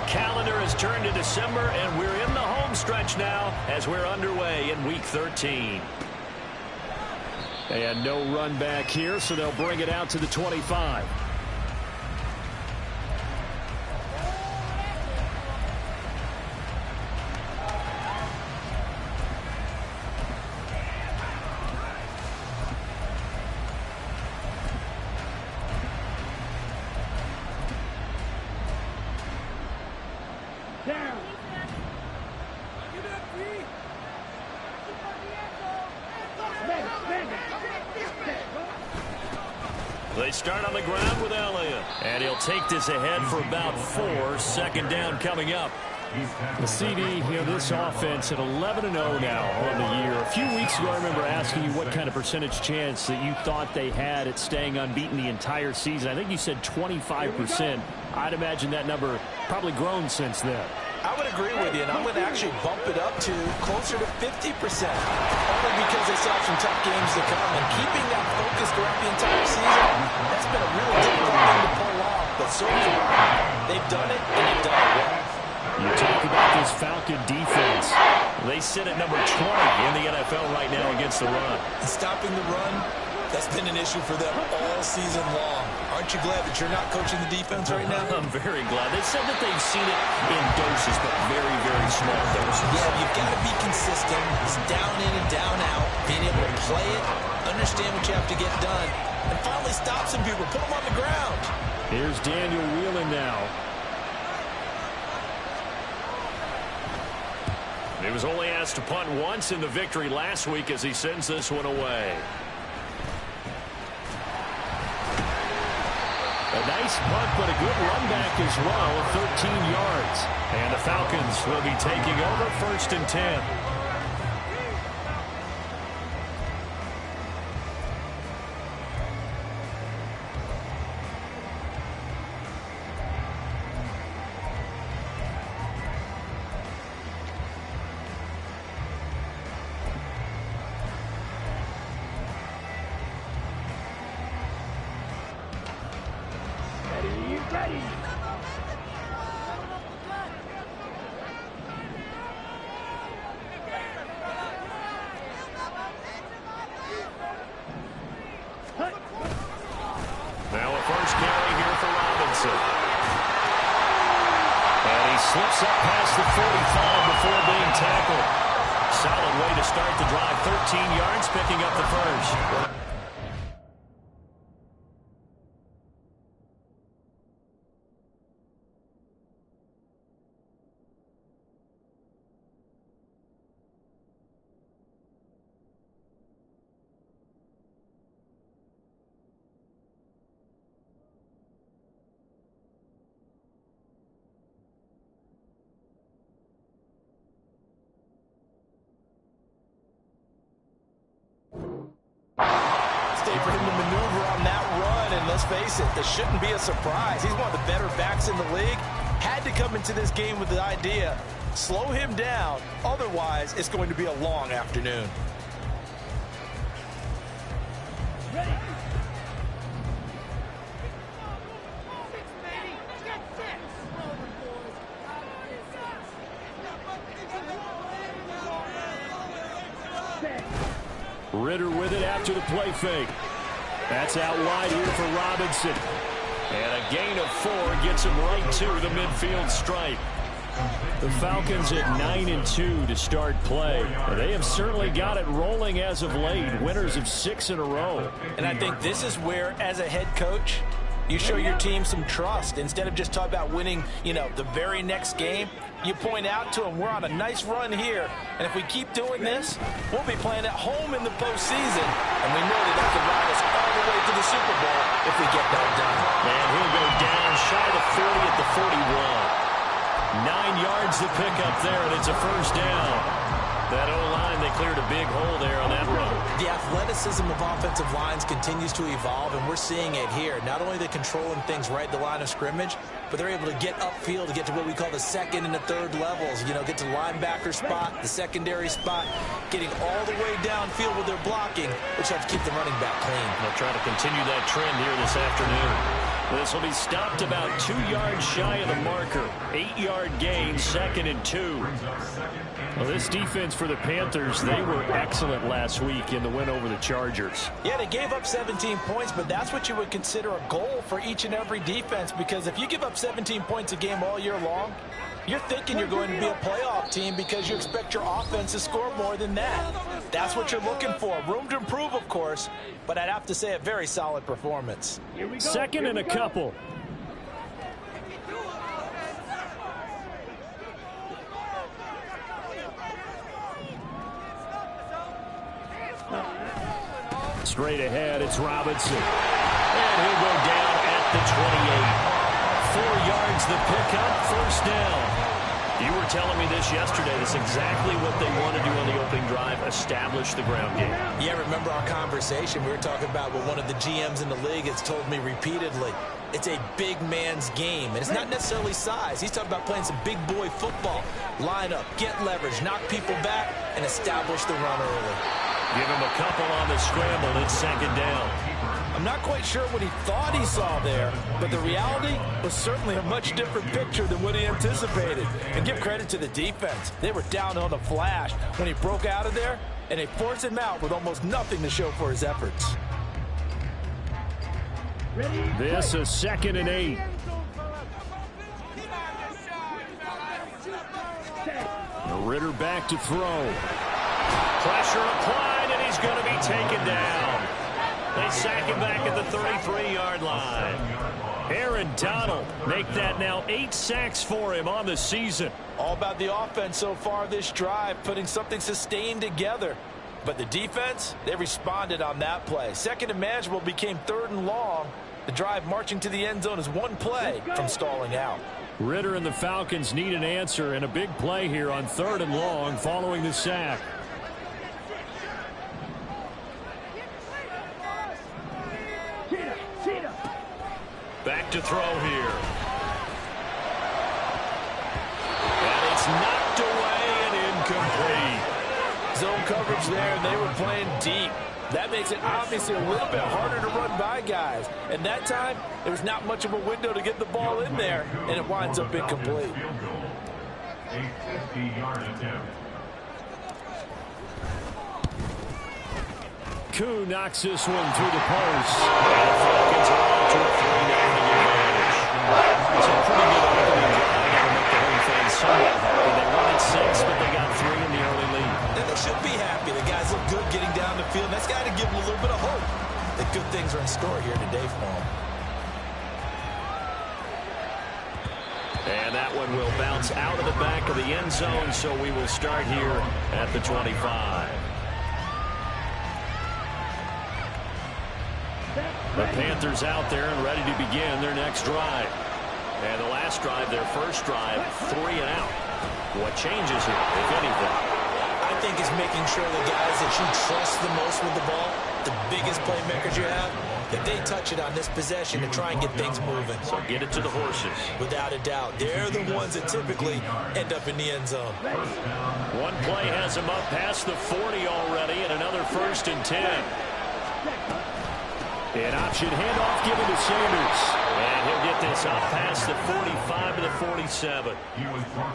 calendar has turned to December, and we're in the home stretch now as we're underway in Week 13. And no run back here, so they'll bring it out to the 25. They start on the ground with Elliott. And he'll take this ahead for about 4. 2nd down coming up. The CD, this offense at 11-0 now on the year. A few weeks ago, I remember asking you what kind of percentage chance that you thought they had at staying unbeaten the entire season. I think you said 25%. I'd imagine that number probably grown since then. I would agree with you, and I'm going to actually bump it up to closer to 50%. Only because they still have some tough games to come. And keeping that focus throughout the entire season, that's been a really difficult thing to pull off. But so far, they've done it, and they've done it well. You talk about this Falcon defense. They sit at number 20 in the NFL right now against the run. And stopping the run, that's been an issue for them all season long. Aren't you glad that you're not coaching the defense right now? I'm very glad. They said that they've seen it in doses, but very, very small doses. Yeah, you've got to be consistent. It's down in and down out. Being able to play it, understand what you have to get done, and finally stop some people. Put them on the ground. Here's Daniel Whelan now. He was only asked to punt once in the victory last week as he sends this one away. A nice punt, but a good run back as well, 13 yards. And the Falcons will be taking over 1st and 10. Now a first carry here for Robinson. And he slips up past the 45 before being tackled. Solid way to start the drive. 13 yards, picking up the first. For him to maneuver on that run, and let's face it, this shouldn't be a surprise. He's one of the better backs in the league. Had to come into this game with the idea, slow him down, otherwise it's going to be a long afternoon. Ready. Ritter with it after the play fake. That's out wide here for Robinson. And a gain of 4 gets him right to the midfield stripe. The Falcons at 9-2 to start play. They have certainly got it rolling as of late. Winners of 6 in a row. And I think this is where, as a head coach, you show your team some trust. Instead of just talking about winning, the very next game, you point out to them, we're on a nice run here. And if we keep doing this, we'll be playing at home in the postseason. And we know that could ride us all the way to the Super Bowl if we get that done. And he'll go down shy of the 40 at the 41. 9 yards to pick up there, and it's a first down. That O-line, they cleared a big hole there on that run. The athleticism of offensive lines continues to evolve, and we're seeing it here. Not only are they controlling things right at the line of scrimmage, but they're able to get upfield to get to what we call the 2nd and the 3rd levels. Get to the linebacker spot, the secondary spot, getting all the way downfield with their blocking, which helps keep the running back clean. They'll try to continue that trend here this afternoon. This will be stopped about 2 yards shy of the marker. 8-yard gain, 2nd and 2. Well, this defense for the Panthers, they were excellent last week in the win over the Chargers. Yeah, they gave up 17 points, but that's what you would consider a goal for each and every defense, because if you give up 17 points a game all year long, you're thinking you're going to be a playoff team because you expect your offense to score more than that. That's what you're looking for. Room to improve, of course, but I'd have to say a very solid performance. 2nd and a couple. Straight ahead, it's Robinson. And he'll go down at the 28. 4 yards the pickup, 1st down. You were telling me this yesterday. That's exactly what they want to do on the opening drive, establish the ground game. Yeah, remember our conversation? We were talking about what one of the GMs in the league has told me repeatedly. It's a big man's game, and it's not necessarily size. He's talking about playing some big boy football. Line up, get leverage, knock people back, and establish the run early. Give him a couple on the scramble. It's 2nd down. I'm not quite sure what he thought he saw there, but the reality was certainly a much different picture than what he anticipated. And give credit to the defense. They were down on the flash when he broke out of there, and they forced him out with almost nothing to show for his efforts. This is 2nd and 8. Ritter back to throw. Pressure applied, and he's going to be taken down. They sack him back at the 33-yard line. Aaron Donald make that now 8 sacks for him on the season. All about the offense so far this drive, putting something sustained together. But the defense, they responded on that play. 2nd and manageable became 3rd and long. The drive marching to the end zone is 1 play from stalling out. Ritter and the Falcons need an answer, and a big play here on 3rd and long following the sack. Back to throw here. And it's knocked away and incomplete. Zone coverage there, and they were playing deep. That makes it obviously a little bit harder to run by guys. And that time, there was not much of a window to get the ball in there, and it winds up incomplete. Koo knocks this one through the post. And the Falcons are on to a 3-0 advantage. It's a pretty good opening drive to make the home fans somewhat happy. They won at 6, but they got 3 in the early lead. And they should be happy. The guys look good getting down the field. That's got to give them a little bit of hope that good things are in store here today for them. And that one will bounce out of the back of the end zone, so we will start here at the 25. The Panthers out there and ready to begin their next drive. And the last drive, their first drive, 3 and out. What changes here, if anything? I think it's making sure the guys that you trust the most with the ball, the biggest playmakers you have, that they touch it on this possession to try and get things moving. So get it to the horses. Without a doubt. They're the ones that typically end up in the end zone. One play has him up past the 40 already, and another 1st and 10. An option handoff given to Sanders. And he'll get this up past the 45 to the 47.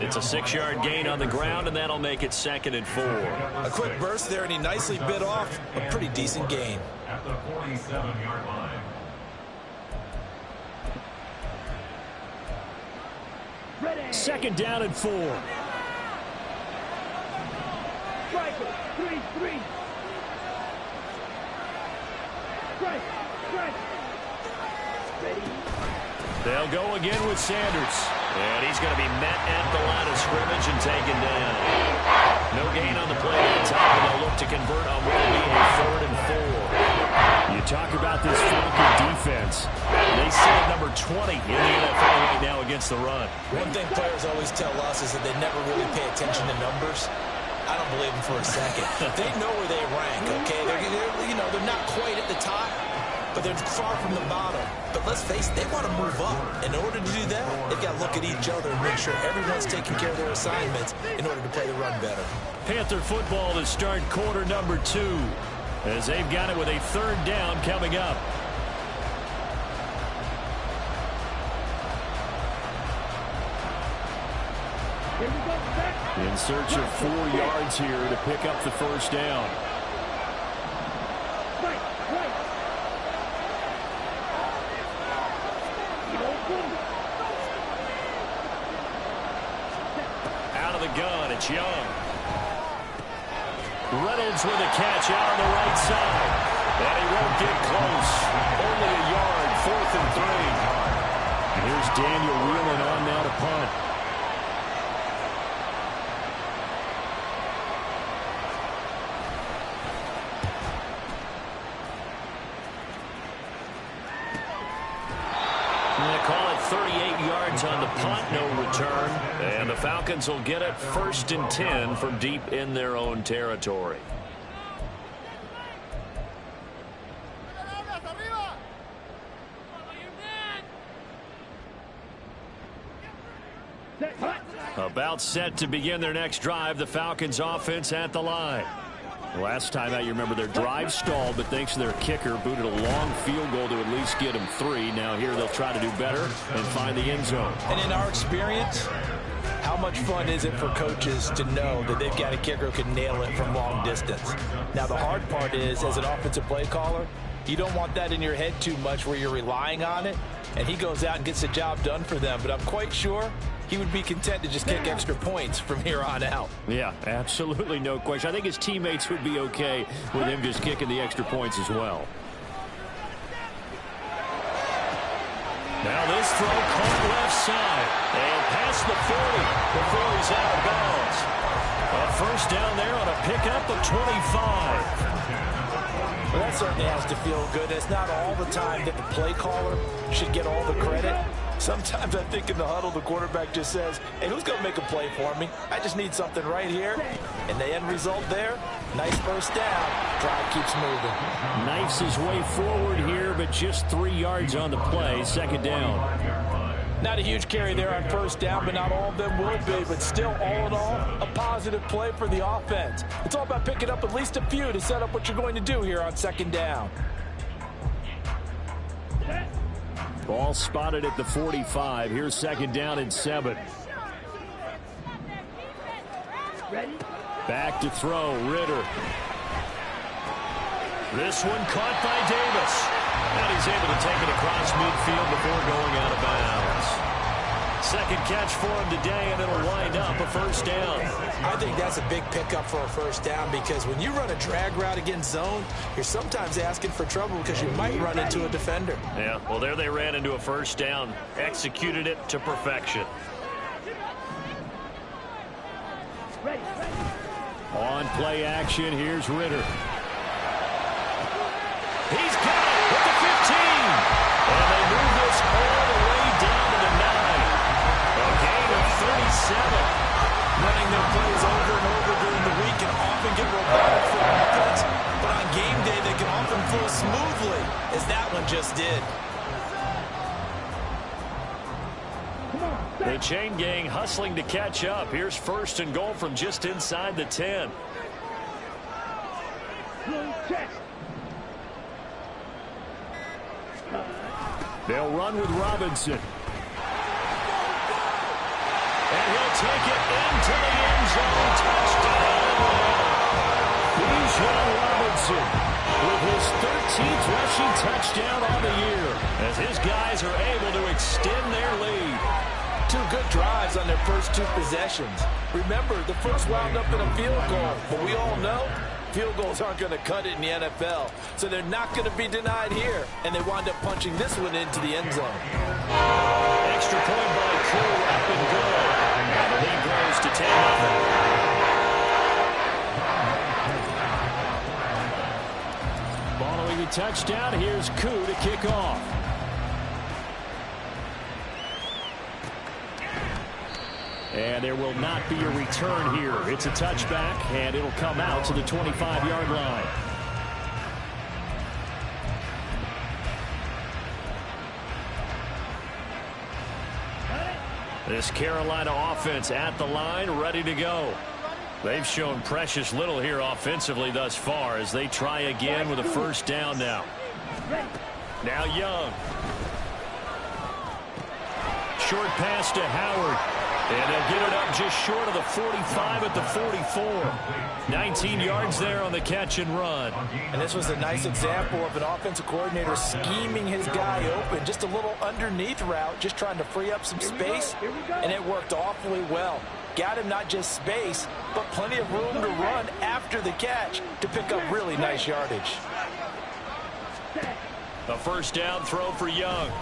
It's a 6-yard gain on the ground, and that'll make it 2nd and 4. A quick burst there, and he nicely bit off a pretty decent gain. At the 47-yard line. Ready. 2nd down and 4. Striker, 3-3. Strike. Ready. They'll go again with Sanders. And he's going to be met at the line of scrimmage and taken down. No gain on the play at the time, and they'll look to convert on what will be a 3rd and 4. You talk about this Falcon defense. They sit at number 20 in the NFL right now against the run. One thing players always tell us is that they never really pay attention to numbers. I don't believe them for a second. They know where they rank, okay? They're not quite at the top, but they're far from the bottom. But let's face it, they want to move up. In order to do that, they've got to look at each other and make sure everyone's taking care of their assignments in order to play the run better. Panther football to start quarter number 2, as they've got it with a 3rd down coming up. In search of 4 yards here to pick up the first down. Out of the gun, it's Young. Reynolds with a catch out on the right side. And he won't get close. Only a yard, 4th and 3. And here's Daniel Whelan on now to punt. They call it 38 yards on the punt, no return. And the Falcons will get it 1st and 10 from deep in their own territory. About set to begin their next drive, the Falcons offense at the line. Last time out, you remember their drive stalled, but thanks to their kicker, booted a long field goal to at least get them 3. Now here they'll try to do better and find the end zone. And in our experience, how much fun is it for coaches to know that they've got a kicker who can nail it from long distance? Now the hard part is, as an offensive play caller, you don't want that in your head too much where you're relying on it, and he goes out and gets the job done for them. But I'm quite sure he would be content to just kick extra points from here on out. Yeah, absolutely no question. I think his teammates would be okay with him just kicking the extra points as well. Now this throw caught left side. And past the 40 before he's out of bounds. A first down there on a pickup of 25. Well, that certainly has to feel good. It's not all the time that the play caller should get all the credit. Sometimes I think in the huddle, the quarterback just says, hey, who's going to make a play for me? I just need something right here. And the end result there, nice first down. Drive keeps moving. Knifes his way forward here, but just 3 yards on the play. 2nd down. Not a huge carry there on first down, but not all of them will be. But still, all in all, a positive play for the offense. It's all about picking up at least a few to set up what you're going to do here on 2nd down. Ball spotted at the 45. Here's 2nd down and 7. Back to throw, Ritter. This one caught by Davis. And he's able to take it across midfield before going out of bounds. 2nd catch for him today, and it'll wind up a first down. I think that's a big pickup for a first down, because when you run a drag route against zone, you're sometimes asking for trouble because you might run into a defender. Yeah, well, there they ran into a first down. Executed it to perfection. On play action, here's Ritter. He's got it with the 15. And they move this all the way down to the 9. A gain of 37. Running their plays over and over during the week can often get robotic for offense, but on game day they can often flow smoothly, as that one just did. The chain gang hustling to catch up. Here's 1st and goal from just inside the 10. They'll run with Robinson. And he'll take it into the end zone. Touchdown. Bijan Robinson with his 13th rushing touchdown on the year, as his guys are able to extend their lead. 2 good drives on their first 2 possessions. Remember, the first wound up in a field goal, but we all know field goals aren't going to cut it in the NFL, so they're not going to be denied here, and they wind up punching this one into the end zone. Extra point by Koo, up and good. And the lead grows to 10-0. Following the touchdown, here's Koo to kick off. And there will not be a return here. It's a touchback, and it'll come out to the 25-yard line. This Carolina offense at the line, ready to go. They've shown precious little here offensively thus far as they try again with a first down now. Now Young. Short pass to Howard. And they'll get it up just short of the 45 at the 44. 19 yards there on the catch and run. And this was a nice example of an offensive coordinator scheming his guy open. Just a little underneath route, just trying to free up some space. And it worked awfully well. Got him not just space, but plenty of room to run after the catch to pick up really nice yardage. A first down throw for Young.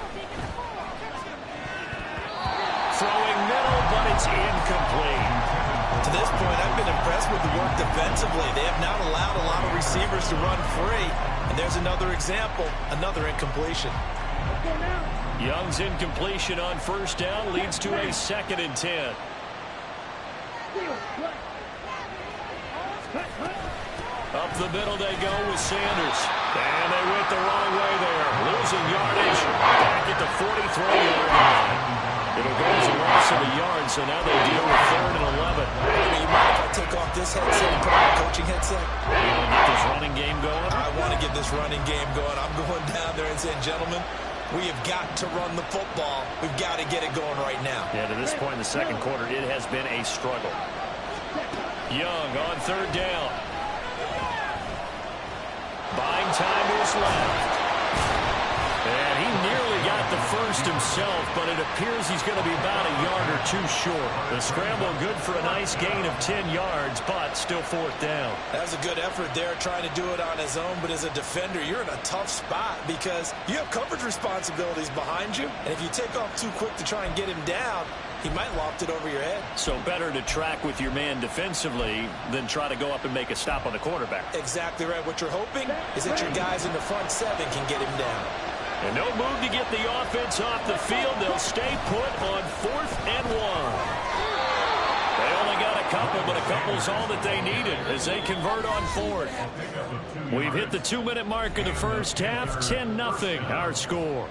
Throwing middle, but it's incomplete. To this point, I've been impressed with the work defensively. They have not allowed a lot of receivers to run free. And there's another example, another incompletion. Young's incompletion on first down leads to a 2nd and 10. Up the middle they go with Sanders. And they went the wrong way there. Losing yardage back at the 43-yard line. It'll go as a loss of a yard, so now they deal with 3rd and 11. You mind if I take off this headset and put on a coaching headset? You want to get this running game going? I want to get this running game going. I'm going down there and saying, gentlemen, we have got to run the football. We've got to get it going right now. Yeah, to this point in the second quarter, it has been a struggle. Young on 3rd down. Buying time is left. And he nearly got the first himself, but it appears he's going to be about a yard or two short. The scramble good for a nice gain of 10 yards, but still 4th down. That was a good effort there trying to do it on his own, but as a defender, you're in a tough spot because you have coverage responsibilities behind you, and if you take off too quick to try and get him down, he might loft it over your head. So better to track with your man defensively than try to go up and make a stop on the quarterback. Exactly right. What you're hoping is that your guys in the front 7 can get him down. And no move to get the offense off the field. They'll stay put on 4th and 1. They only got a couple, but a couple's all that they needed as they convert on 4th. We've hit the 2-minute mark of the first half. 10-0 our score.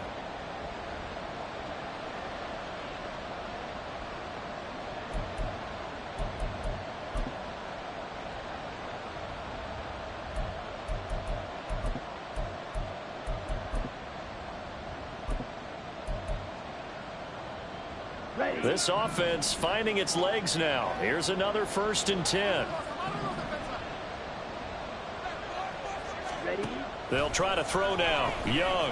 This offense finding its legs now. Here's another 1st and 10. They'll try to throw now. Young.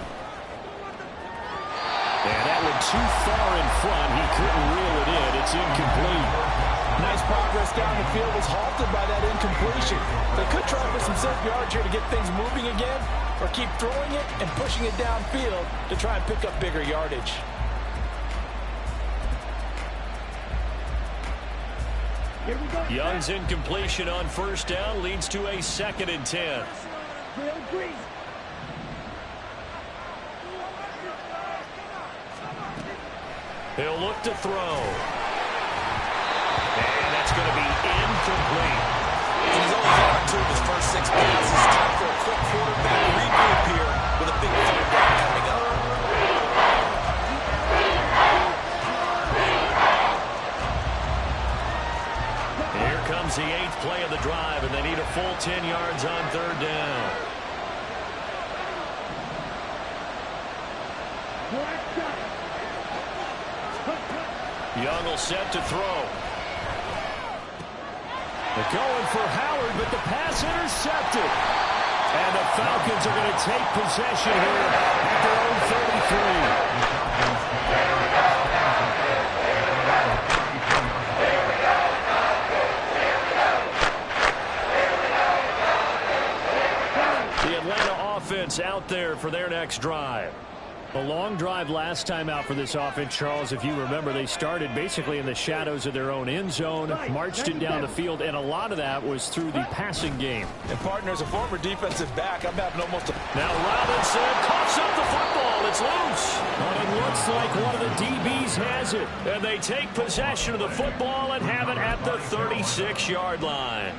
And that one too far in front. He couldn't reel it in. It's incomplete. Nice progress down the field was halted by that incompletion. They could try for some safe yards here to get things moving again, or keep throwing it and pushing it downfield to try and pick up bigger yardage. Young's incompletion on first down leads to a 2nd and 10. He'll look to throw. And that's going to be incomplete. He's only on 2 of his first 6 passes. Time for a quick quarterback regroup here with a big 3rd down coming up. Here comes the 8th play of the drive, and they need a full 10 yards on 3rd down. Young will set to throw. They're going for Howard, but the pass intercepted. And the Falcons are going to take possession here at their own 33. The Atlanta offense out there for their next drive. A long drive last time out for this offense, Charles. If you remember, they started basically in the shadows of their own end zone, marched it down the field, and a lot of that was through the passing game. And partner, as a former defensive back, I'm having almost a... Now Robinson coughs up the football. It's loose. But it looks like one of the DBs has it. And they take possession of the football and have it at the 36-yard line.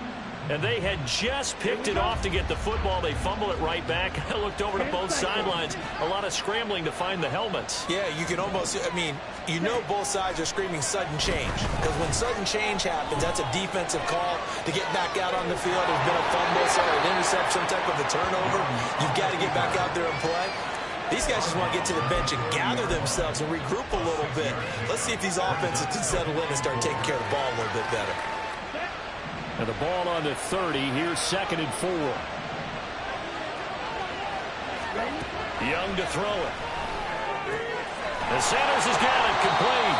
And they had just picked it off to get the football. They fumble it right back. I looked over to both sidelines. A lot of scrambling to find the helmets. Yeah, you can almost, I mean, you know both sides are screaming sudden change. Because when sudden change happens, that's a defensive call to get back out on the field. There's been a fumble, an intercept, some type of a turnover. You've got to get back out there and play. These guys just want to get to the bench and gather themselves and regroup a little bit. Let's see if these offenses can settle in and start taking care of the ball a little bit better. And the ball on the 30. Here's 2nd and 4. Young to throw it. And Sanders has got it complete.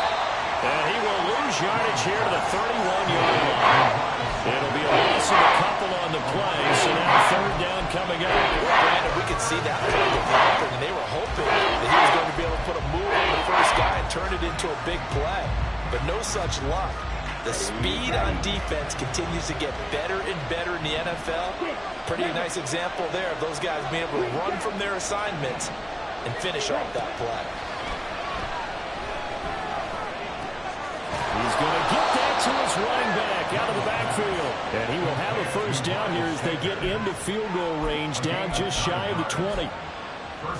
And he will lose yardage here to the 31-yard line. It'll be a loss of a couple on the play, so now 3rd down coming up. Brandon, we could see that play developing, and they were hoping that he was going to be able to put a move on the first guy and turn it into a big play. But no such luck. The speed on defense continues to get better and better in the NFL. Pretty nice example there of those guys being able to run from their assignments and finish off that play. He's going to get that to his running back out of the backfield. And he will have a 1st down here as they get into field goal range, down just shy of the 20.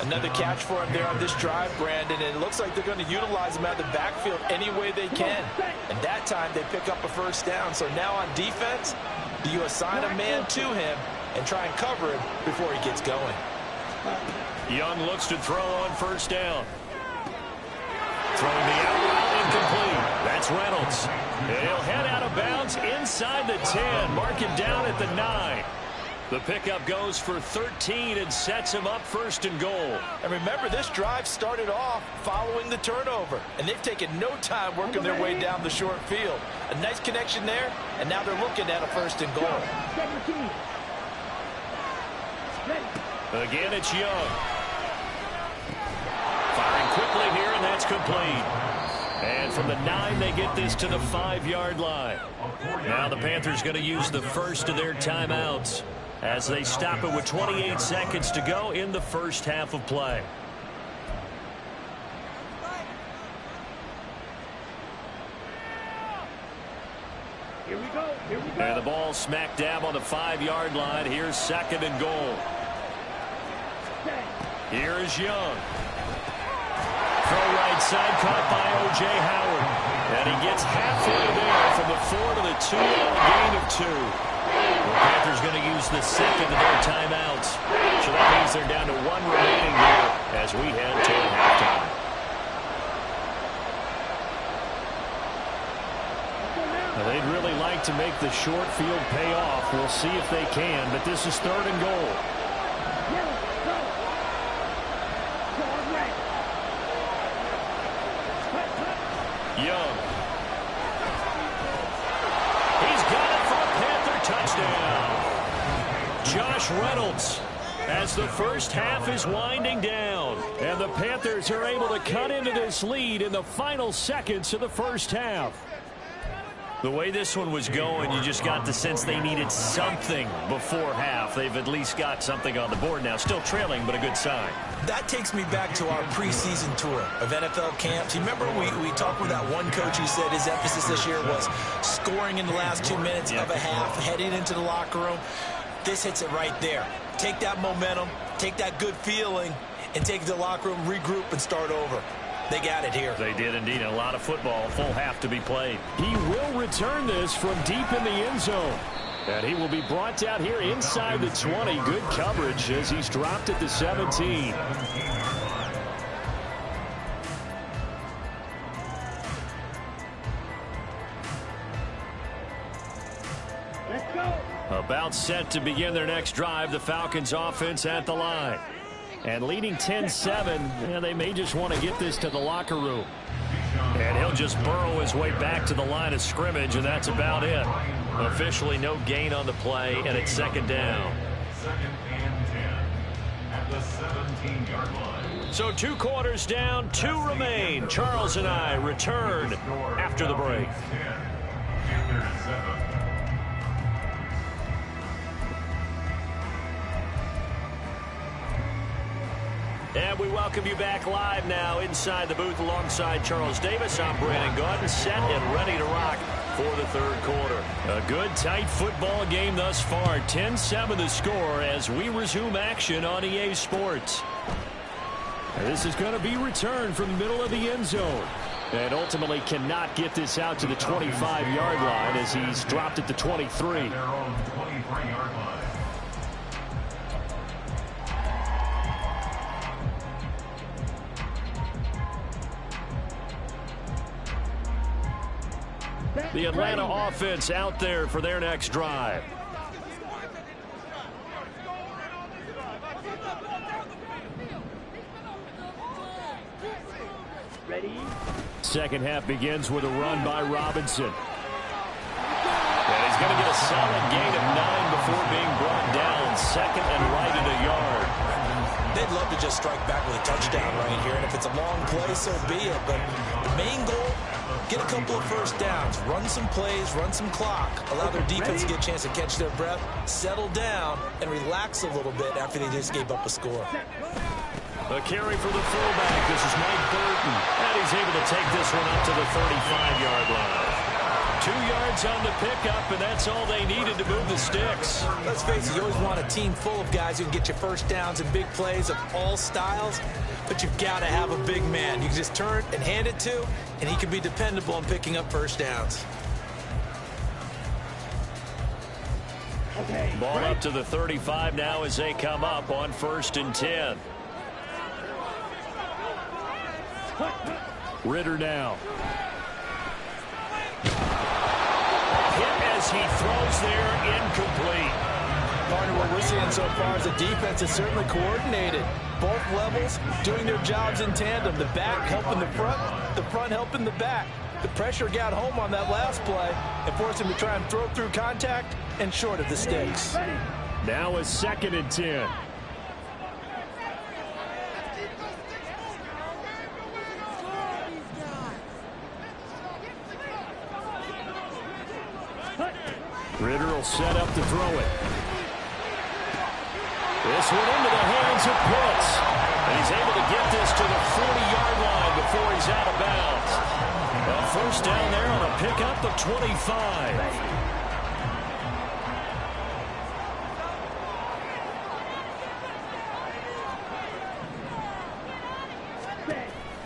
Another catch for him there on this drive, Brandon, and it looks like they're going to utilize him out of the backfield any way they can. And that time they pick up a 1st down. So now on defense, do you assign a man to him and try and cover him before he gets going? Young looks to throw on 1st down. Throwing the out route incomplete. That's Reynolds. And he'll head out of bounds inside the 10. Mark him down at the 9. The pickup goes for 13 and sets him up 1st and goal. And remember, this drive started off following the turnover, and they've taken no time working their way down the short field. A nice connection there, and now they're looking at a 1st and goal. 17. Again, it's Young. Firing quickly here, and that's complete. And from the 9, they get this to the 5-yard line. Now the Panthers going to use the first of their timeouts as they stop it with 28 seconds to go in the 1st half of play. Here we go. Here we go. And the ball smack dab on the 5-yard line. Here's 2nd and goal. Here is Young. Throw right side, caught by O.J. Howard. And he gets halfway there from the 4 to the 2 on a gain of 2. The Panthers going to use the 2nd of their timeouts. So that means they're down to 1 remaining here as we head toward halftime. Now, they'd really like to make the short field pay off. We'll see if they can, but this is 3rd and goal. Young. He's got it for a Panther touchdown. Josh Reynolds as the 1st half is winding down. And the Panthers are able to cut into this lead in the final seconds of the 1st half. The way this one was going, you just got the sense they needed something before half. They've at least got something on the board now. Still trailing, but a good sign. That takes me back to our preseason tour of NFL camps. You remember we talked with that one coach who said his emphasis this year was scoring in the last 2 minutes of a half, heading into the locker room. This hits it right there. Take that momentum, take that good feeling, and take it to the locker room, regroup, and start over. They got it here. They did indeed. A lot of football, full half to be played. He will return this from deep in the end zone. And he will be brought down here inside the 20. Good coverage as he's dropped at the 17. Let's go. About set to begin their next drive. The Falcons offense at the line. And leading 10-7, they may just want to get this to the locker room. And he'll just burrow his way back to the line of scrimmage, and that's about it. Officially no gain on the play, and it's 2nd down. 2nd and 10 at the 17-yard line. So 2 quarters down, 2 remain. Charles and I return after the break. Panthers 7. And we welcome you back live now inside the booth alongside Charles Davis. I'm Brandon Gaudin, set and ready to rock for the 3rd quarter. A good, tight football game thus far. 10-7 the score as we resume action on EA Sports. And this is going to be returned from the middle of the end zone. And ultimately cannot get this out to the 25-yard line as he's dropped at the 23. Their own 23-yard line. The Atlanta offense out there for their next drive. Ready? Second half begins with a run by Robinson. And he's going to get a solid gain of 9 before being brought down. Second and right at a yard. They'd love to just strike back with a touchdown right here. And if it's a long play, so be it. But the main goal, get a couple of first downs. Run some plays, run some clock. Allow their defense to get a chance to catch their breath, settle down, and relax a little bit after they just gave up a score. A carry for the fullback. This is Mike Burton. And he's able to take this one up to the 35-yard line. 2 yards on the pickup, and that's all they needed to move the sticks. Let's face it, you always want a team full of guys who can get you first downs and big plays of all styles, but you've got to have a big man you can just turn and hand it to, and he can be dependable in picking up first downs. Okay. Ball up to the 35 now as they come up on 1st and 10. Ritter now. Hit as he throws there, incomplete. Partner, what we're seeing so far is the defense is certainly coordinated. Both levels doing their jobs in tandem. The back helping the front helping the back. The pressure got home on that last play and forced him to try and throw through contact and short of the sticks. Now a 2nd and 10. Ritter will set up to throw it. This one into the hands of Pitts. And he's able to get this to the 40-yard line before he's out of bounds. A first down there on a pickup of 25.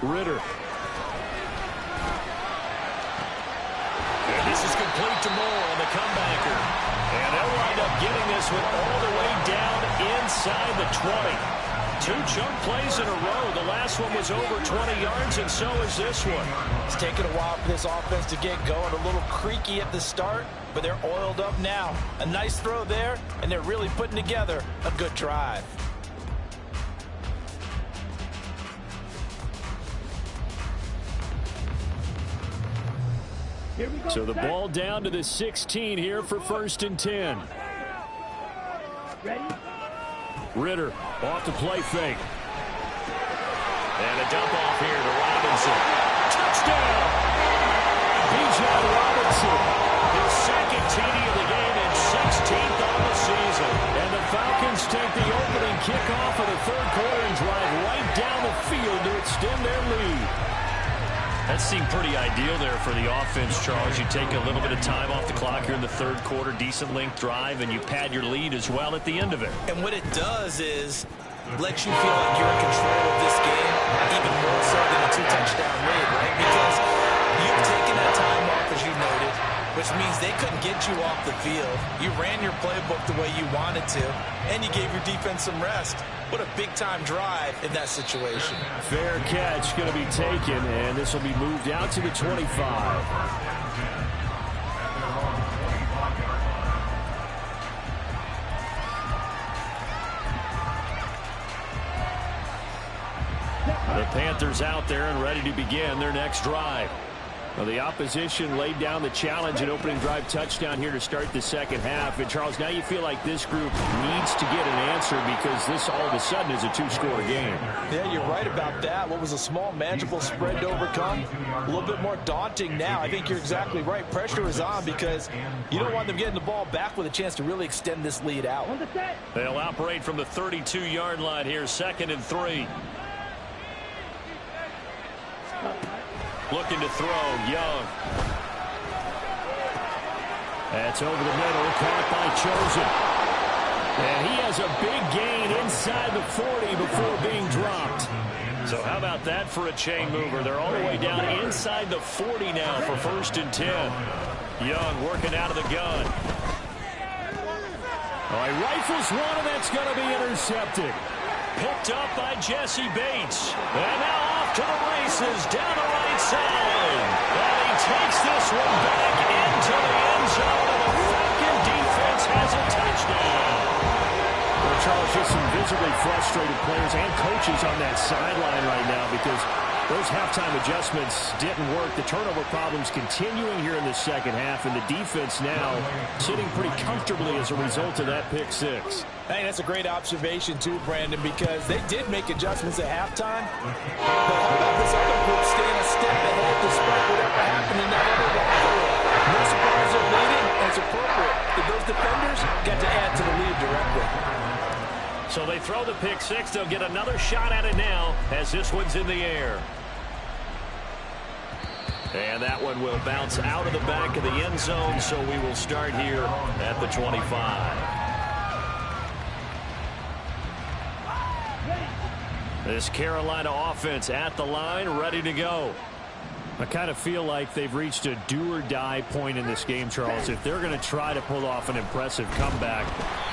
Ritter. And this is complete to Moore on the comebacker. And they'll wind up getting this one all the way down inside the 20. 2 chunk plays in a row. The last one was over 20 yards, and so is this one. It's taken a while for this offense to get going. A little creaky at the start, but they're oiled up now. A nice throw there, and they're really putting together a good drive. So the ball down to the 16 here for 1st and 10. Ready? Ritter off the play fake. And a dump off here to Robinson. Touchdown! Bijan Robinson, his 2nd TD of the game and 16th on the season. And the Falcons take the opening kickoff of the 3rd quarter and drive right down the field to extend their lead. That seemed pretty ideal there for the offense, Charles. You take a little bit of time off the clock here in the 3rd quarter, decent length drive, and you pad your lead as well at the end of it. And what it does is let you feel like you're in control of this game, even more so than a 2-touchdown lead, right? Because you've taken that time off, as you noted, which means they couldn't get you off the field. You ran your playbook the way you wanted to, and you gave your defense some rest. What a big-time drive in that situation. Fair catch going to be taken, and this will be moved out to the 25. The Panthers out there and ready to begin their next drive. Well, the opposition laid down the challenge and opening drive touchdown here to start the 2nd half. And, Charles, now you feel like this group needs to get an answer because this all of a sudden is a 2-score game. Yeah, you're right about that. What was a small, manageable spread to overcome, a little bit more daunting now. I think you're exactly right. Pressure is on because you don't want them getting the ball back with a chance to really extend this lead out. They'll operate from the 32-yard line here, 2nd and 3. Looking to throw, Young. That's over the middle, caught by Chosen. And he has a big gain inside the 40 before being dropped. So how about that for a chain mover? They're all the way down inside the 40 now for 1st and 10. Young working out of the gun. Oh, he rifles one, and that's going to be intercepted. Picked up by Jesse Bates. And now off off to the races down the right side. And he takes this one back into the end zone, and the Falcon defense has a touchdown. Well, Charles, just some visibly frustrated players and coaches on that sideline right now because those halftime adjustments didn't work. The turnover problems continuing here in the second half, and the defense now sitting pretty comfortably as a result of that pick six. Hey, that's a great observation, too, Brandon, because they did make adjustments at halftime. But how about this other group staying a step ahead despite whatever happened in that other walkthrough? No surprise they're leading, and it's appropriate that those defenders got to add to the lead directly. So they throw the pick six. They'll get another shot at it now as this one's in the air. And that one will bounce out of the back of the end zone, so we will start here at the 25. This Carolina offense at the line, ready to go. I kind of feel like they've reached a do-or-die point in this game, Charles. If they're going to try to pull off an impressive comeback,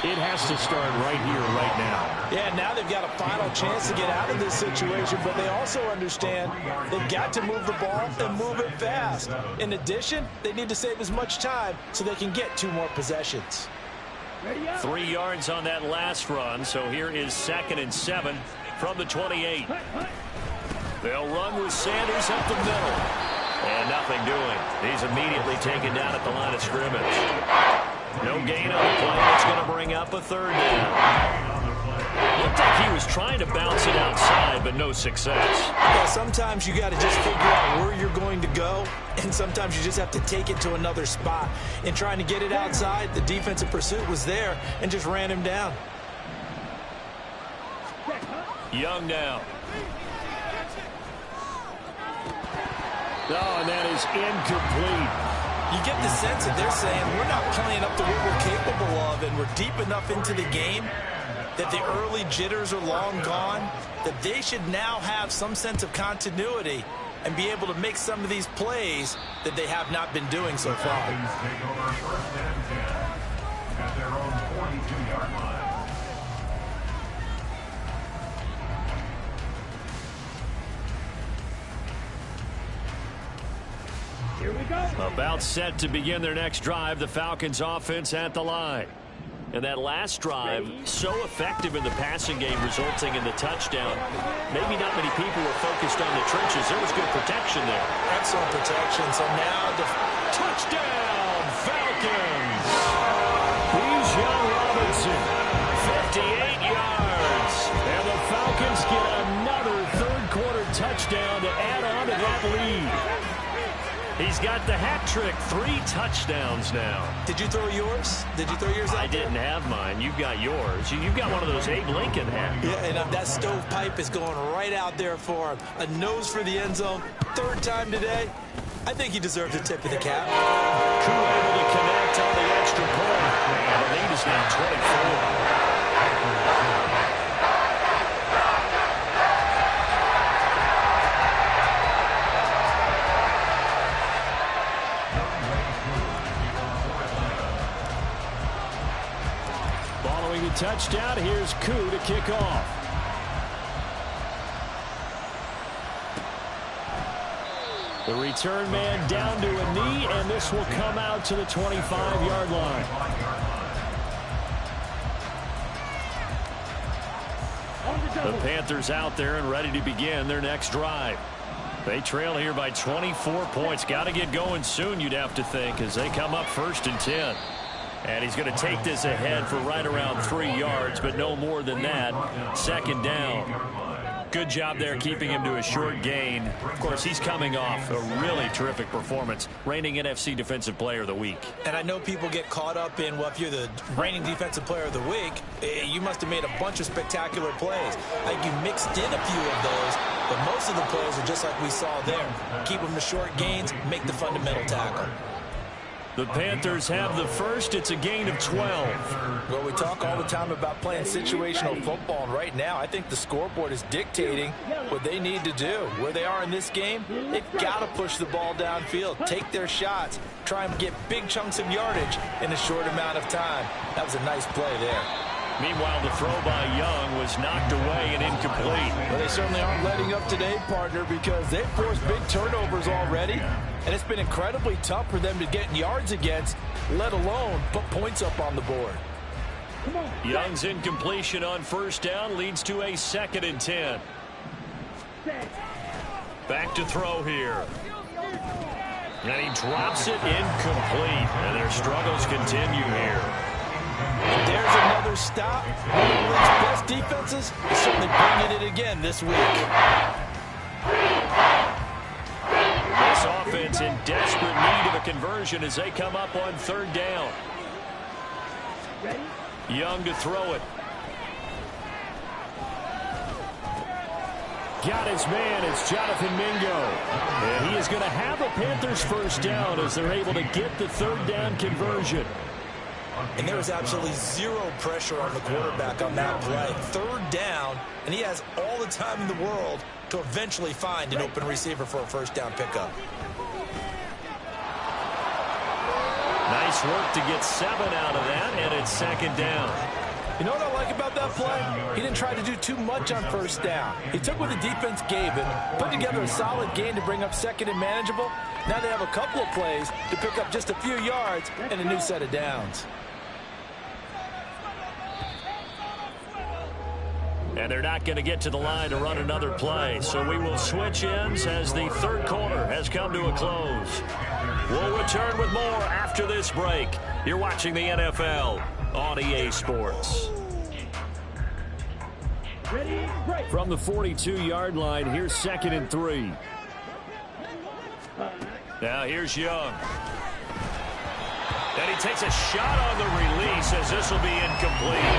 it has to start right here, right now. Yeah, now they've got a final chance to get out of this situation, but they also understand they've got to move the ball and move it fast. In addition, they need to save as much time so they can get 2 more possessions. 3 yards on that last run, so here is 2nd and 7 from the 28. They'll run with Sanders up the middle. And nothing doing. He's immediately taken down at the line of scrimmage. No gain on the play. It's going to bring up a 3rd down. Looked like he was trying to bounce it outside, but no success. Yeah, sometimes you got to just figure out where you're going to go, and sometimes you just have to take it to another spot. In trying to get it outside, the defensive pursuit was there and just ran him down. Young now. Oh, and that is incomplete. You get the sense that they're saying we're not playing up to what we're capable of, and we're deep enough into the game that the early jitters are long gone, that they should now have some sense of continuity and be able to make some of these plays that they have not been doing so far. Take over 1st and 10 at their own 42-yard line. Here we go. About set to begin their next drive, the Falcons offense at the line. And that last drive, so effective in the passing game, resulting in the touchdown. Maybe not many people were focused on the trenches. There was good protection there. Excellent protection. So now the touchdown, Falcons. Bijan Robinson, 58 yards. And the Falcons get another third-quarter touchdown to add on to that lead. He's got the hat trick, 3 touchdowns now. Did you throw yours? Did you throw yours out I didn't have mine. You've got yours. You've got one of those Abe Lincoln hats. Yeah, and that stovepipe is going right out there for him. A nose for the end zone. 3rd time today. I think he deserves a tip of the cap. Koo able to connect on the extra point. And the lead is now 24. Touchdown. Here's Koo to kick off. The return man down to a knee, and this will come out to the 25-yard line. The Panthers out there and ready to begin their next drive. They trail here by 24 points. Got to get going soon, you'd have to think, as they come up 1st and 10. And he's going to take this ahead for right around 3 yards, but no more than that. 2nd down. Good job there keeping him to a short gain. Of course, he's coming off a really terrific performance, reigning NFC Defensive Player of the Week. And I know people get caught up in, well, if you're the reigning Defensive Player of the Week, you must have made a bunch of spectacular plays. Like you mixed in a few of those, but most of the plays are just like we saw there. Keep them to short gains, make the fundamental tackle. The Panthers have the first. It's a gain of 12. Well, we talk all the time about playing situational football, and right now I think the scoreboard is dictating what they need to do. Where they are in this game, they've got to push the ball downfield, take their shots, try and get big chunks of yardage in a short amount of time. That was a nice play there. Meanwhile, the throw by Young was knocked away and incomplete. Well, they certainly aren't letting up today, partner, because they've forced big turnovers already, and it's been incredibly tough for them to get yards against, let alone put points up on the board. Young's incompletion on first down leads to a 2nd and 10. Back to throw here. And he drops it incomplete. And their struggles continue here. There's another stop. One of the league's best defenses is certainly bringing it again this week. This offense in desperate need of a conversion as they come up on 3rd down. Young to throw it. Got his man. It's Jonathan Mingo. And he is going to have a Panthers first down as they're able to get the 3rd down conversion. And there was absolutely zero pressure on the quarterback on that play. 3rd down, and he has all the time in the world to eventually find an open receiver for a first down pickup. Nice work to get 7 out of that, and it's 2nd down. You know what I like about that play? He didn't try to do too much on first down. He took what the defense gave him, put together a solid game to bring up 2nd and manageable. Now they have a couple of plays to pick up just a few yards and a new set of downs. And they're not going to get to the line to run another play. So we will switch ends as the 3rd quarter has come to a close. We'll return with more after this break. You're watching the NFL on EA Sports. From the 42-yard line, here's 2nd and 3. Now here's Young. And he takes a shot on the release as this will be incomplete.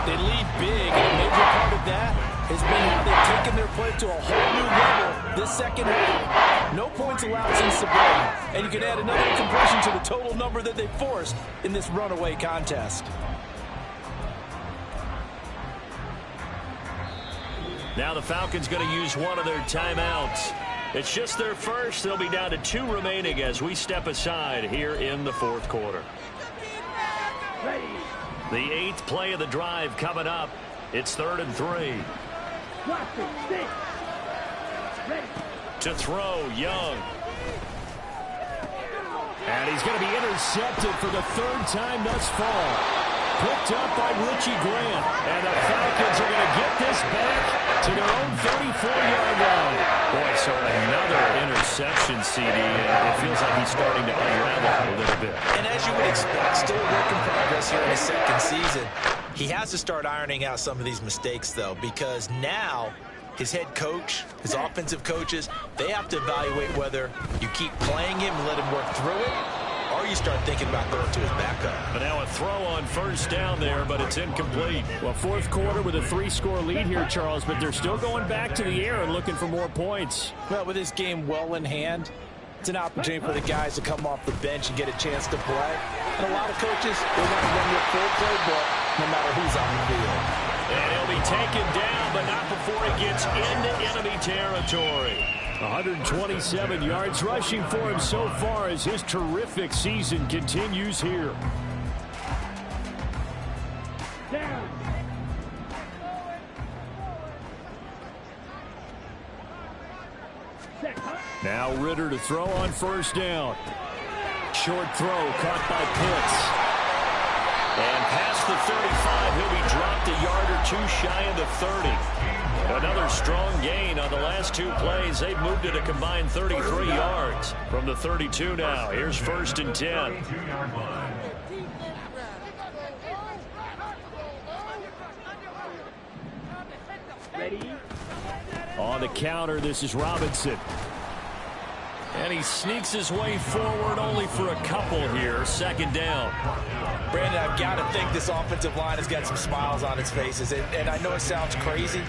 They lead big, and a major part of that has been how they've taken their play to a whole new level this 2nd half. No points allowed since the break, and you can add another incompletion to the total number that they forced in this runaway contest. Now the Falcons going to use one of their timeouts. It's just their first. They'll be down to 2 remaining as we step aside here in the 4th quarter. The 8th play of the drive coming up. It's 3rd and 3. To throw, Young. And he's going to be intercepted for the 3rd time thus far. Picked up by Richie Grant. And the Falcons are going to get this back to their own 34-yard line. Boy, so another interception, CD. And it feels like he's starting to unravel a little bit. And as you would expect, still a work in progress here in his 2nd season. He has to start ironing out some of these mistakes, though, because now his head coach, his offensive coaches, they have to evaluate whether you keep playing him and let him work through it, or you start thinking about going to his backup. But now a throw on first down there, but it's incomplete. Well, 4th quarter with a 3-score lead here, Charles, but they're still going back to the air and looking for more points. Well, with this game well in hand, it's an opportunity for the guys to come off the bench and get a chance to play. And a lot of coaches, they want to run their full playbook no matter who's on the field. And he'll be taken down, but not before he gets into enemy territory. 127 yards rushing for him so far as his terrific season continues here. Down. Now Ritter to throw on first down. Short throw caught by Pitts. And past the 35, he'll be dropped a yard or 2 shy of the 30. Another strong gain on the last 2 plays. They've moved it a combined 33 yards from the 32 now. Here's 1st and 10. Ready? On the counter, this is Robinson. And he sneaks his way forward only for a couple here. 2nd down. Brandon, I've got to think this offensive line has got some smiles on its faces. And I know it sounds crazy,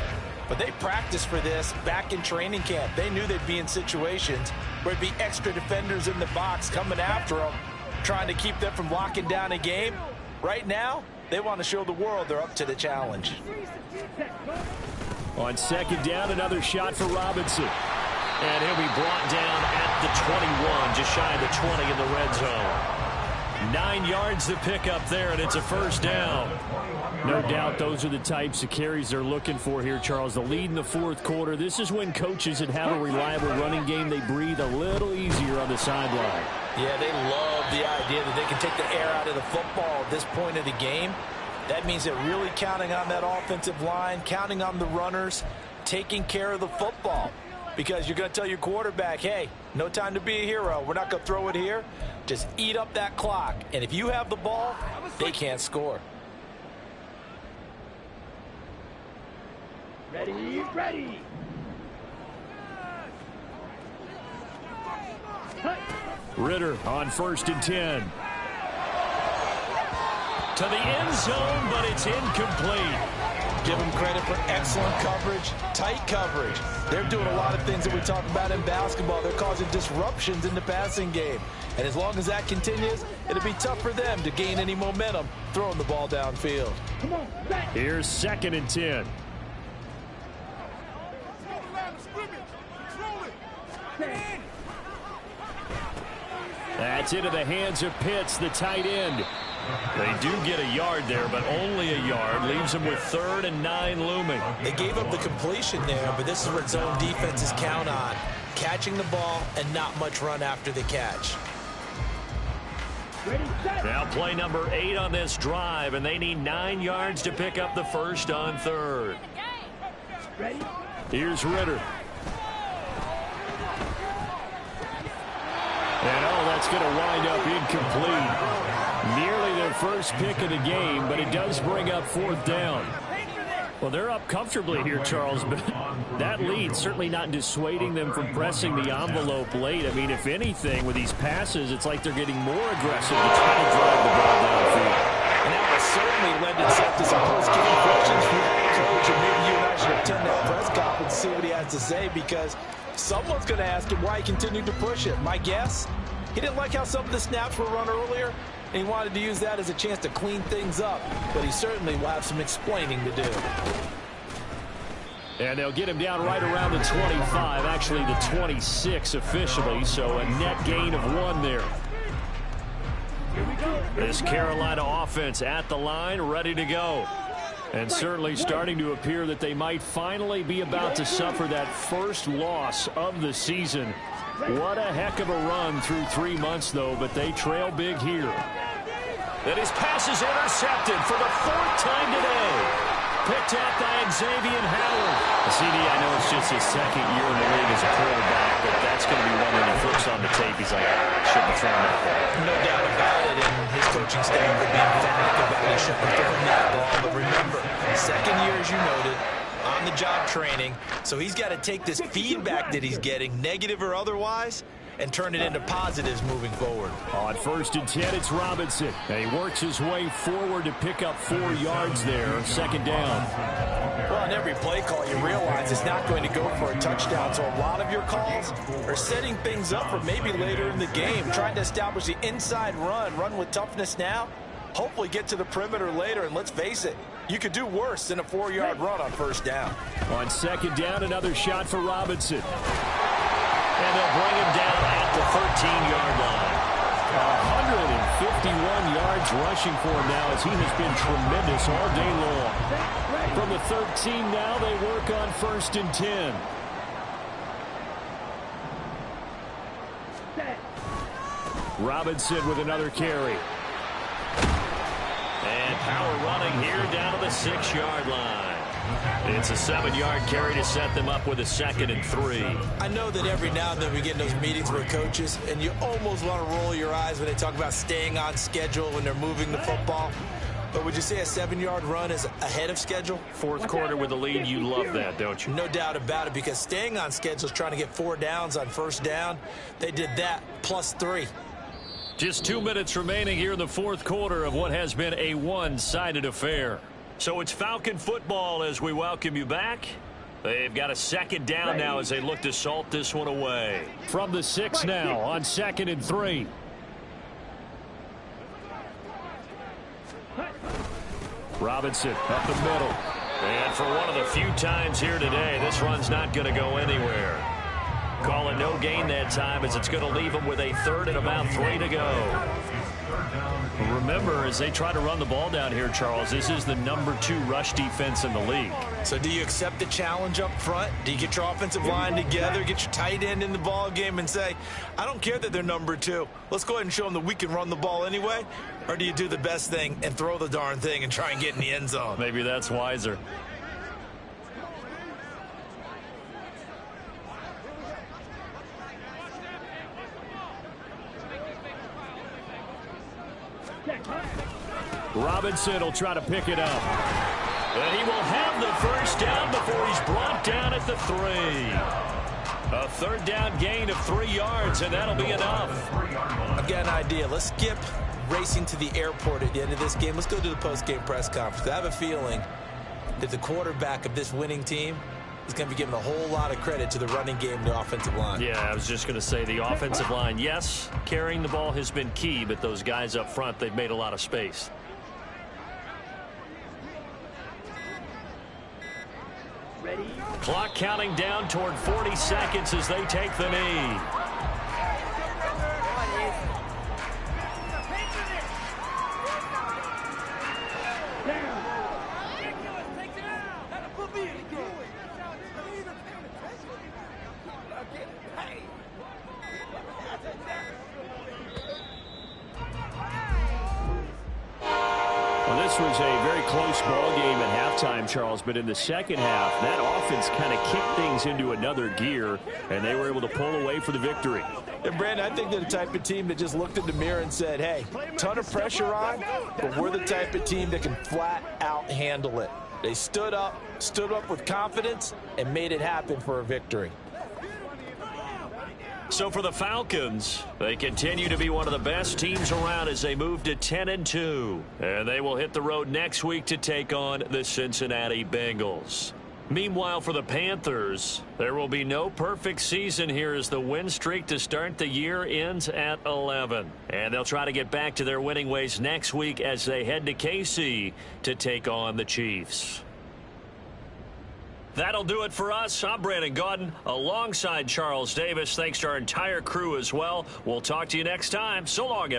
but they practiced for this back in training camp. They knew they'd be in situations where it'd be extra defenders in the box coming after them, trying to keep them from locking down a game. Right now, they want to show the world they're up to the challenge. On 2nd down, another shot for Robinson. And he'll be brought down at the 21, just shy of the 20 in the red zone. 9 yards to pick up there, and it's a first down. No doubt those are the types of carries they're looking for here, Charles. The lead in the fourth quarter. This is when coaches that have a reliable running game, they breathe a little easier on the sideline. Yeah, they love the idea that they can take the air out of the football at this point of the game. That means they're really counting on that offensive line, counting on the runners, taking care of the football. Because you're going to tell your quarterback, hey, no time to be a hero. We're not going to throw it here. Just eat up that clock. And if you have the ball, they can't score. Ready, ready. Ritter on 1st and 10. To the end zone, but it's incomplete. Give them credit for excellent coverage, tight coverage. They're doing a lot of things that we talk about in basketball. They're causing disruptions in the passing game. And as long as that continues, it'll be tough for them to gain any momentum throwing the ball downfield. Come on, back. Here's 2nd and 10. That's into the hands of Pitts, the tight end. They do get a yard there, but only a yard. Leaves them with 3rd and 9 looming. They gave up the completion there, but this is what zone defenses count on. Catching the ball and not much run after the catch. Ready, set. Now play number 8 on this drive, and they need 9 yards to pick up the first on 3rd. Ready. Here's Ritter. And that's going to wind up incomplete. Nearly their first pick of the game, but it does bring up 4th down. Well, they're up comfortably here, Charles, but that lead certainly not dissuading them from pressing the envelope late. I mean, if anything, with these passes, it's like they're getting more aggressive to try to drive the ball downfield. And that will certainly lend itself to some post-game questions from the coach, and maybe you and I should attend that press conference and see what he has to say, because someone's going to ask him why he continued to push it. My guess, he didn't like how some of the snaps were run earlier, and he wanted to use that as a chance to clean things up, but he certainly will have some explaining to do. And they'll get him down right around the 25, actually the 26 officially, so a net gain of 1 there. This Carolina offense at the line, ready to go. And certainly starting to appear that they might finally be about to suffer that first loss of the season. What a heck of a run through 3 months, though, but they trail big here. And his pass is intercepted for the 4th time today. Picked up by Xavier Howard. The CD, I know it's just his 2nd year in the league as a quarterback, but that's going to be one when he flips on the tape. He's like, shouldn't have thrown that ball. No doubt about it, and his coaching staff would be emphatic about he shouldn't have thrown that ball. But remember, 2nd year, as you noted, on-the-job training, so he's got to take this feedback that he's getting, negative or otherwise, and turn it into positives moving forward. On 1st and 10, it's Robinson. And he works his way forward to pick up 4 yards there, 2nd down. Well, on every play call, you realize it's not going to go for a touchdown, so a lot of your calls are setting things up for maybe later in the game, trying to establish the inside run with toughness now, hopefully get to the perimeter later, and let's face it, you could do worse than a 4-yard run on 1st down. On 2nd down, another shot for Robinson. And they'll bring him down at the 13-yard line. 151 yards rushing for him now as he has been tremendous all day long. From the 13 now, they work on 1st and 10. Robinson with another carry. And power running here down to the 6-yard line. It's a 7-yard carry to set them up with a 2nd and 3. I know that every now and then we get in those meetings with coaches, and you almost want to roll your eyes when they talk about staying on schedule when they're moving the football. But would you say a 7-yard run is ahead of schedule? 4th quarter with the lead, you love that, don't you? No doubt about it, because staying on schedule is trying to get 4 downs on 1st down. They did that plus 3. Just 2 minutes remaining here in the 4th quarter of what has been a one-sided affair. So it's Falcon football as we welcome you back. They've got a 2nd down now as they look to salt this one away. From the 6 now on 2nd and 3. Robinson up the middle. And for one of the few times here today, this run's not going to go anywhere. Call it no gain that time as it's going to leave them with a 3rd and about 3 to go. Remember, as they try to run the ball down here, Charles, this is the #2 rush defense in the league. So do you accept the challenge up front? Do you get your offensive line together, get your tight end in the ball game and say, I don't care that they're #2. Let's go ahead and show them that we can run the ball anyway? Or do you do the best thing and throw the darn thing and try and get in the end zone? Maybe that's wiser. Robinson will try to pick it up. And he will have the first down before he's brought down at the 3. A 3rd down gain of 3 yards, and that'll be enough. I've got an idea. Let's skip racing to the airport at the end of this game. Let's go to the post-game press conference. I have a feeling that the quarterback of this winning team is going to be giving a whole lot of credit to the running game and the offensive line. Yeah, I was just going to say the offensive line, yes, carrying the ball has been key, but those guys up front, they've made a lot of space. Clock counting down toward 40 seconds as they take the knee. This was a very close ball game at halftime, Charles, but in the second half, that offense kind of kicked things into another gear, and they were able to pull away for the victory. And Brandon, I think they're the type of team that just looked in the mirror and said, hey, ton of pressure on, but we're the type of team that can flat out handle it. They stood up with confidence, and made it happen for a victory. So for the Falcons, they continue to be one of the best teams around as they move to 10-2. And they will hit the road next week to take on the Cincinnati Bengals. Meanwhile, for the Panthers, there will be no perfect season here as the win streak to start the year ends at 11. And they'll try to get back to their winning ways next week as they head to KC to take on the Chiefs. That'll do it for us. I'm Brandon Gaudin alongside Charles Davis. Thanks to our entire crew as well. We'll talk to you next time. So long, everyone.